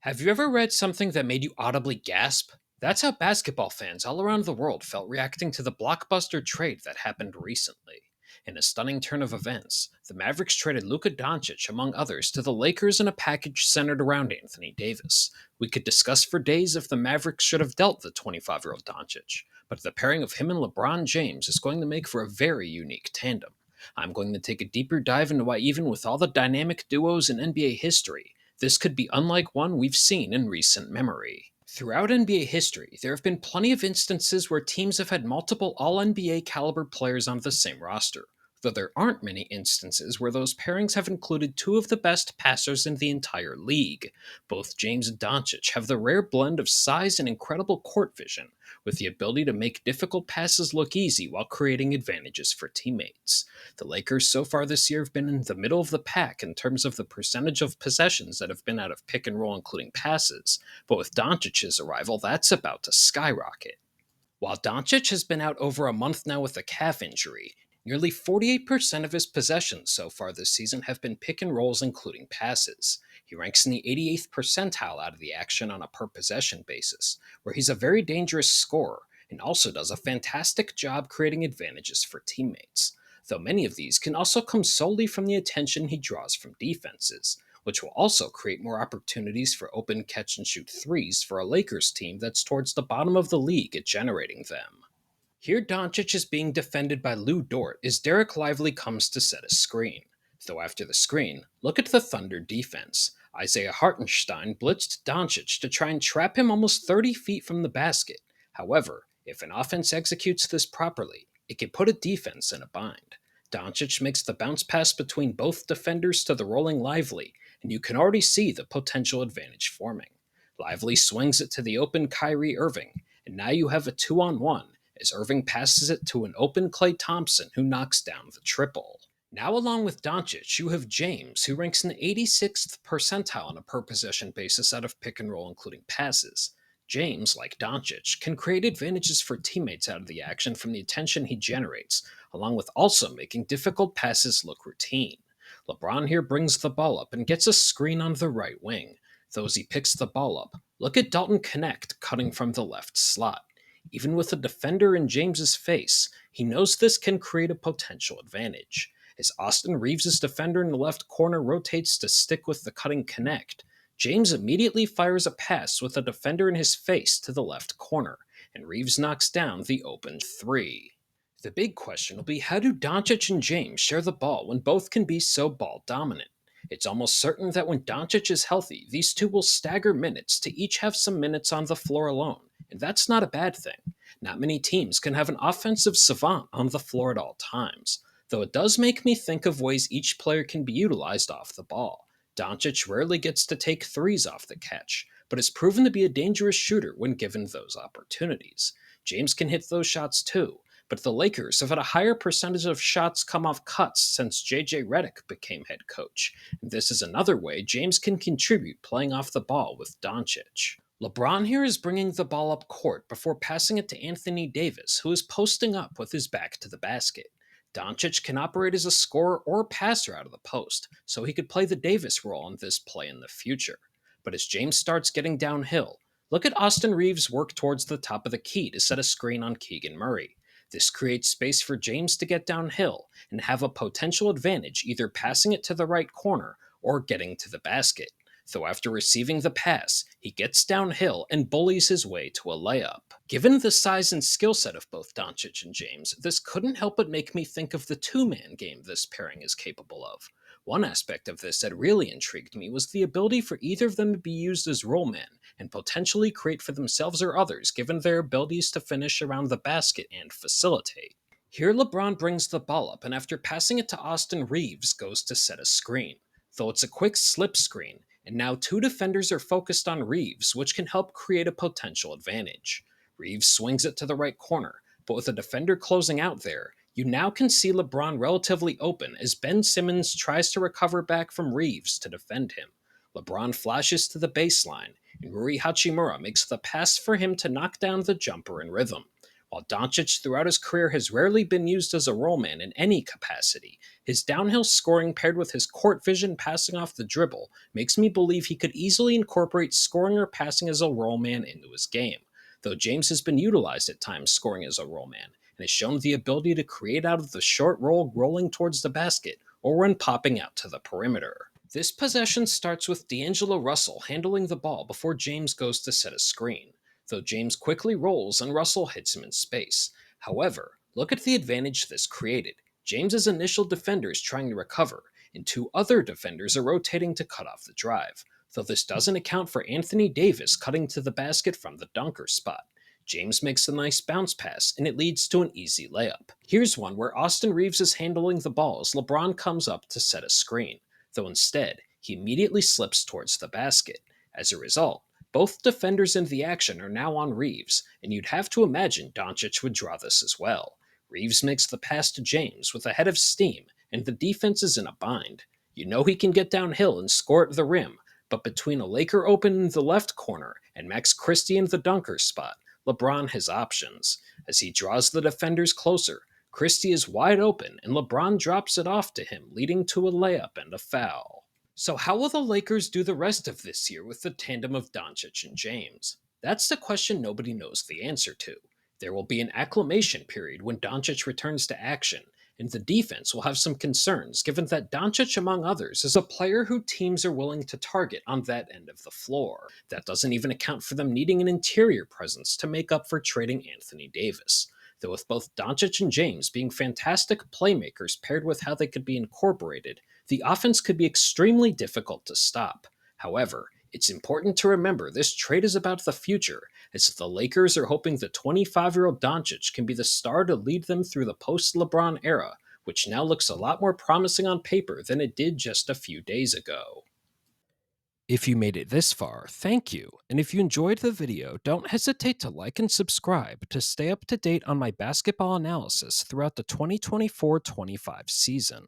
Have you ever read something that made you audibly gasp? That's how basketball fans all around the world felt reacting to the blockbuster trade that happened recently. In a stunning turn of events, the Mavericks traded Luka Doncic, among others, to the Lakers in a package centered around Anthony Davis. We could discuss for days if the Mavericks should have dealt the 25-year-old Doncic, but the pairing of him and LeBron James is going to make for a very unique tandem. I'm going to take a deeper dive into why, even with all the dynamic duos in NBA history, this could be unlike one we've seen in recent memory. Throughout NBA history, there have been plenty of instances where teams have had multiple All NBA caliber players on the same roster, though there aren't many instances where those pairings have included two of the best passers in the entire league. Both James and Doncic have the rare blend of size and incredible court vision, with the ability to make difficult passes look easy while creating advantages for teammates. The Lakers so far this year have been in the middle of the pack in terms of the percentage of possessions that have been out of pick and roll, including passes, but with Doncic's arrival, that's about to skyrocket. While Doncic has been out over a month now with a calf injury, nearly 48% of his possessions so far this season have been pick and rolls, including passes. He ranks in the 88th percentile out of the action on a per possession basis, where he's a very dangerous scorer and also does a fantastic job creating advantages for teammates, though many of these can also come solely from the attention he draws from defenses, which will also create more opportunities for open catch and shoot threes for a Lakers team that's towards the bottom of the league at generating them. Here, Doncic is being defended by Lou Dort as Derek Lively comes to set a screen. Though after the screen, look at the Thunder defense. Isaiah Hartenstein blitzed Doncic to try and trap him almost 30 feet from the basket. However, if an offense executes this properly, it can put a defense in a bind. Doncic makes the bounce pass between both defenders to the rolling Lively, and you can already see the potential advantage forming. Lively swings it to the open Kyrie Irving, and now you have a 2-on-1 as Irving passes it to an open Klay Thompson, who knocks down the triple. Now, along with Doncic, you have James, who ranks in the 86th percentile on a per possession basis out of pick and roll, including passes. James, like Doncic, can create advantages for teammates out of the action from the attention he generates, along with also making difficult passes look routine. LeBron here brings the ball up and gets a screen on the right wing. Though as he picks the ball up, look at Dalton Connect cutting from the left slot. Even with a defender in James's face, he knows this can create a potential advantage. As Austin Reeves' defender in the left corner rotates to stick with the cutting Connect, James immediately fires a pass with a defender in his face to the left corner, and Reeves knocks down the open three. The big question will be, how do Doncic and James share the ball when both can be so ball dominant? It's almost certain that when Doncic is healthy, these two will stagger minutes to each have some minutes on the floor alone, and that's not a bad thing. Not many teams can have an offensive savant on the floor at all times, though it does make me think of ways each player can be utilized off the ball. Doncic rarely gets to take threes off the catch, but has proven to be a dangerous shooter when given those opportunities. James can hit those shots too, but the Lakers have had a higher percentage of shots come off cuts since JJ Redick became head coach. And this is another way James can contribute playing off the ball with Doncic. LeBron here is bringing the ball up court before passing it to Anthony Davis, who is posting up with his back to the basket. Doncic can operate as a scorer or passer out of the post, so he could play the Davis role on this play in the future. But as James starts getting downhill, look at Austin Reeves work towards the top of the key to set a screen on Keegan Murray. This creates space for James to get downhill and have a potential advantage, either passing it to the right corner or getting to the basket. Though after receiving the pass, he gets downhill and bullies his way to a layup. Given the size and skill set of both Doncic and James, this couldn't help but make me think of the two-man game this pairing is capable of. One aspect of this that really intrigued me was the ability for either of them to be used as role men and potentially create for themselves or others, given their abilities to finish around the basket and facilitate. Here, LeBron brings the ball up, and after passing it to Austin Reeves, goes to set a screen. Though it's a quick slip screen, and now two defenders are focused on Reeves, which can help create a potential advantage. Reeves swings it to the right corner, but with a defender closing out there, you now can see LeBron relatively open as Ben Simmons tries to recover back from Reeves to defend him. LeBron flashes to the baseline, and Rui Hachimura makes the pass for him to knock down the jumper in rhythm. While Doncic throughout his career has rarely been used as a role man in any capacity, his downhill scoring paired with his court vision passing off the dribble makes me believe he could easily incorporate scoring or passing as a role man into his game. Though James has been utilized at times scoring as a role man and has shown the ability to create out of the short roll rolling towards the basket or when popping out to the perimeter. This possession starts with D'Angelo Russell handling the ball before James goes to set a screen, though James quickly rolls and Russell hits him in space. However, look at the advantage this created. James's initial defender is trying to recover, and two other defenders are rotating to cut off the drive, though this doesn't account for Anthony Davis cutting to the basket from the dunker spot. James makes a nice bounce pass, and it leads to an easy layup. Here's one where Austin Reeves is handling the ball as LeBron comes up to set a screen, though instead, he immediately slips towards the basket. As a result, both defenders in the action are now on Reeves, and you'd have to imagine Doncic would draw this as well. Reeves makes the pass to James with a head of steam, and the defense is in a bind. You know he can get downhill and score at the rim, but between a Laker open in the left corner and Max Christie in the dunker spot, LeBron has options. As he draws the defenders closer, Christie is wide open and LeBron drops it off to him, leading to a layup and a foul. So, how will the Lakers do the rest of this year with the tandem of Doncic and James? That's the question nobody knows the answer to. There will be an acclimation period when Doncic returns to action, and the defense will have some concerns given that Doncic, among others, is a player who teams are willing to target on that end of the floor. That doesn't even account for them needing an interior presence to make up for trading Anthony Davis. Though with both Doncic and James being fantastic playmakers paired with how they could be incorporated, the offense could be extremely difficult to stop. However, it's important to remember this trade is about the future, as the Lakers are hoping the 25-year-old Doncic can be the star to lead them through the post-LeBron era, which now looks a lot more promising on paper than it did just a few days ago. If you made it this far, thank you. And if you enjoyed the video, don't hesitate to like and subscribe to stay up to date on my basketball analysis throughout the 2024-25 season.